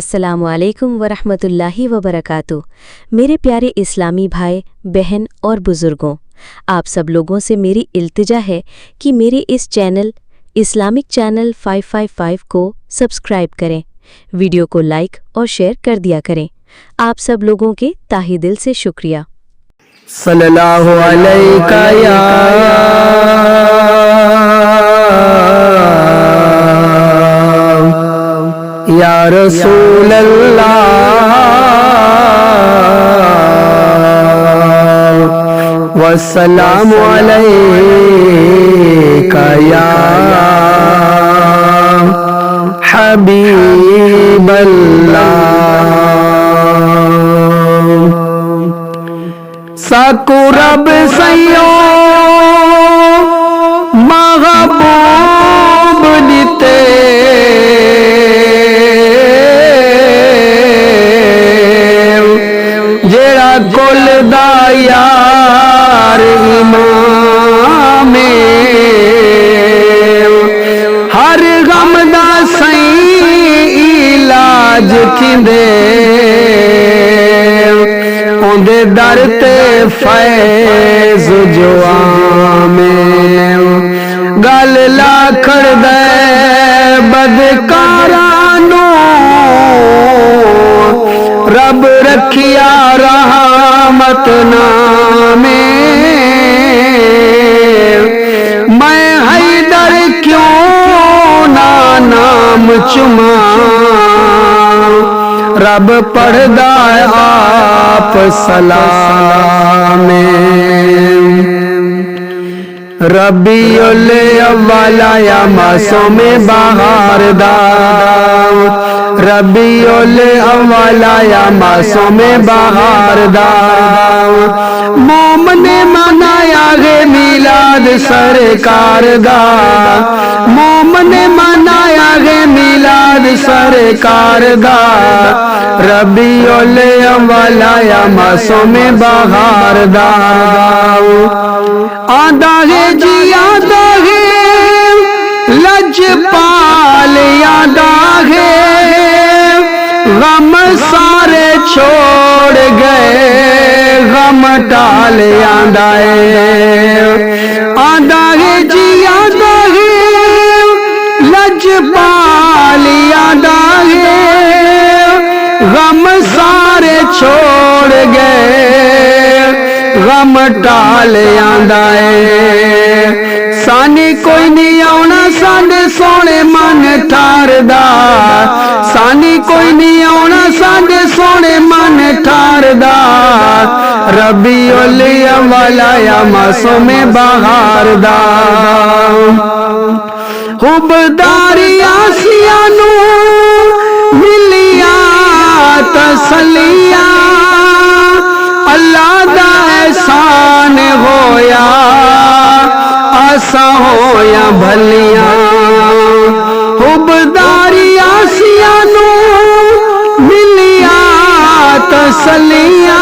अस्सलामु अलैकुम वरहमतुल्लाहि वबरकातुह। मेरे प्यारे इस्लामी भाई बहन और बुज़ुर्गों, आप सब लोगों से मेरी इल्तिजा है कि मेरे इस चैनल इस्लामिक चैनल 555 को सब्सक्राइब करें, वीडियो को लाइक और शेयर कर दिया करें। आप सब लोगों के ताहे दिल से शुक्रिया। सल्लल्लाहु अलैका या रसूल अल्लाह वस्सलामु अलैका या हबीब अल्लाह। साकु रब सैयो महबूब दिते जेड़ा कुल दा यार इमामे हर गम दा सही इलाज थिंदे ओंदे दर ते फैज़ जो आमे गल लाखड़ दे बदकारां नू रब रखिया रहमत नामे। मैं हैदर क्यों ना नाम चुमा रब पढ़दा आप सलामे। रबीउल अव्वल या मासूमे बहार दा रबीउल अव्वल या मासूमे बहार दा मोमने मनाया गे मिलाद सरकार दा मोमने मनाया गे मिलाद सरकार दा रबीउल अव्वल या मासूमे बहार दा आंदा है जी आंदा है लजपाल आंदा है गम सारे छोड़ गए गम टाल आंदा है जी आंदा है लजपाल आंदा है गम सारे छोड़ गए गम टाल आंदा सानी कोई नहीं आना साडे सोने मन ठारदा सानी कोई नहीं आना साडे सोने मन ठारदा रबीउल अव्वल या मासूमे बहार दा हुबदारी आसिया नू मिलिया तसलिया अल्लाह दा एहसान होया आसा होया भलिया हुबदारी आसिया नू मिलिया तसलिया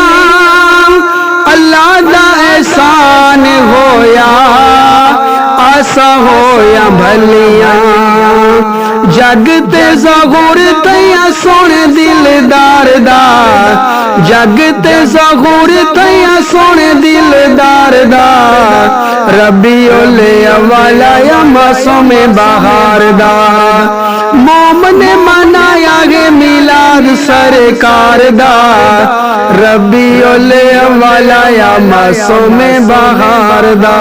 अल्लाह दा एहसान होया आसा होया भलिया जग ते ज़हूर तैया सोने दिलदार दा जग ते ज़हूर तैया सोने दिलदार दा रबीउल अव्वल या मासूमे बहार दा मोमने मनाया गे मिलाद सरकार दा रबीउल अव्वल या मासूमे बहार दा।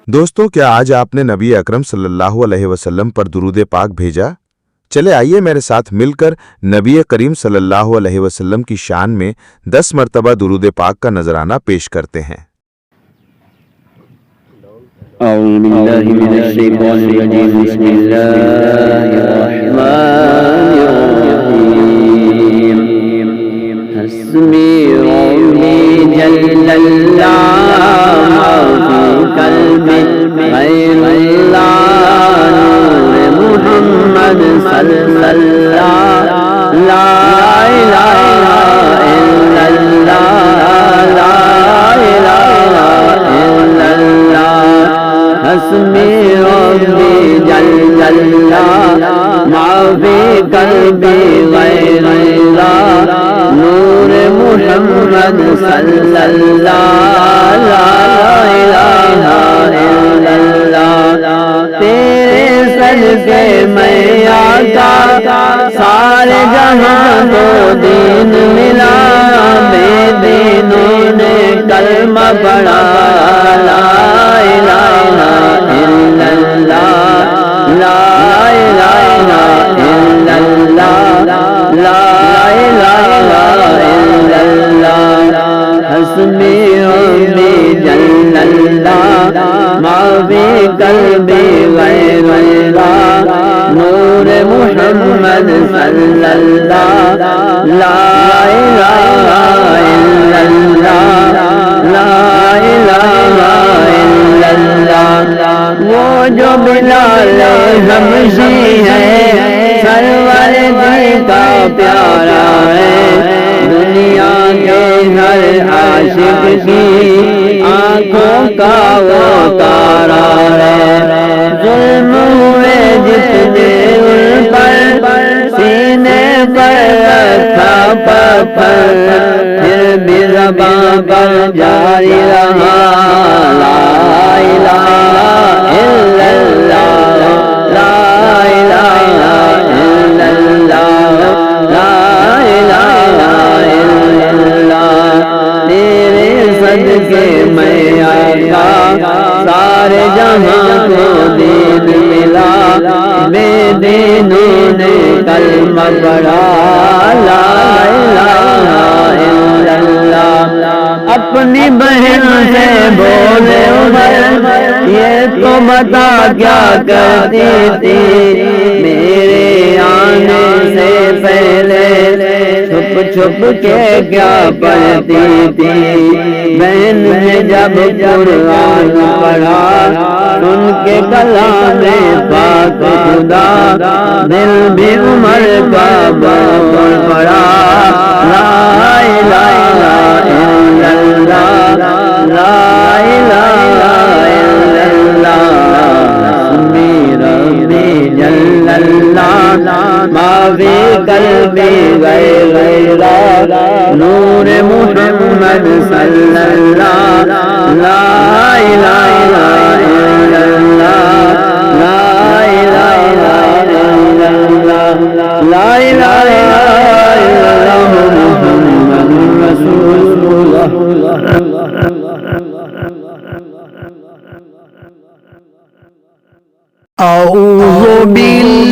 दोस्तों, क्या आज आपने नबी अकरम सल्लल्लाहु अलैहि वसल्लम पर दुरूद पाक भेजा? चले आइए मेरे साथ मिलकर नबी करीम सल्लल्लाहु अलैहि वसल्लम की शान में 10 मरतबा दुरूद पाक का नजराना पेश करते हैं। हस्बी रब्बी जल्ल محمد صلی اللہ لا الہ الا اللہ تیرے صدقے میں آقا سارے جہاں کو دین ملا بے دینوں نے کلمہ پڑھا لا الہ الا اللہ لا الہ الا اللہ لا الہ الا اللہ حسبی ربی جل اللہ ما فی قلبی غیر اللہ نور محمد صلی اللہ لا الہ الا اللہ لا الہ الا اللہ وہ جو بلال حبشی ہے سرور دی کا پیارا ہے دنیا کے ہر عاشق کی آنکھوں کا وہ تارا ہے ظلم ہوئے جتنے ان پر سینے پر رکھا پتھر پھر بھی زبان پر جاری رہا لا الہ الا اللہ لا الہ الا اللہ لا الہ الا اللہ تیرے صدقے میں آقا سارے جہاں کو دین ملا بے دینوں نے کلمہ پڑھا لا الہ الا اللہ اپنی بہن سے بولے عمر یہ تو بتا کیا کرتی تھی میرے آنے سے پہلے چھپ چھپ کے کیا پڑھتی تھی بہن نے جب قرآن پڑھا سن کے کلام پاک خدا دل بھی عمر کا بول پڑا لا الہ الا اللہ لا الہ الا اللہ ربی جل اللہ ما فی قلبی غیر اللہ نور محمد صلی اللہ لا الہ الا اللہ لا الہ الا اللہ لا الہ الا اللہ محمد رسول اللہ أعوذ بالله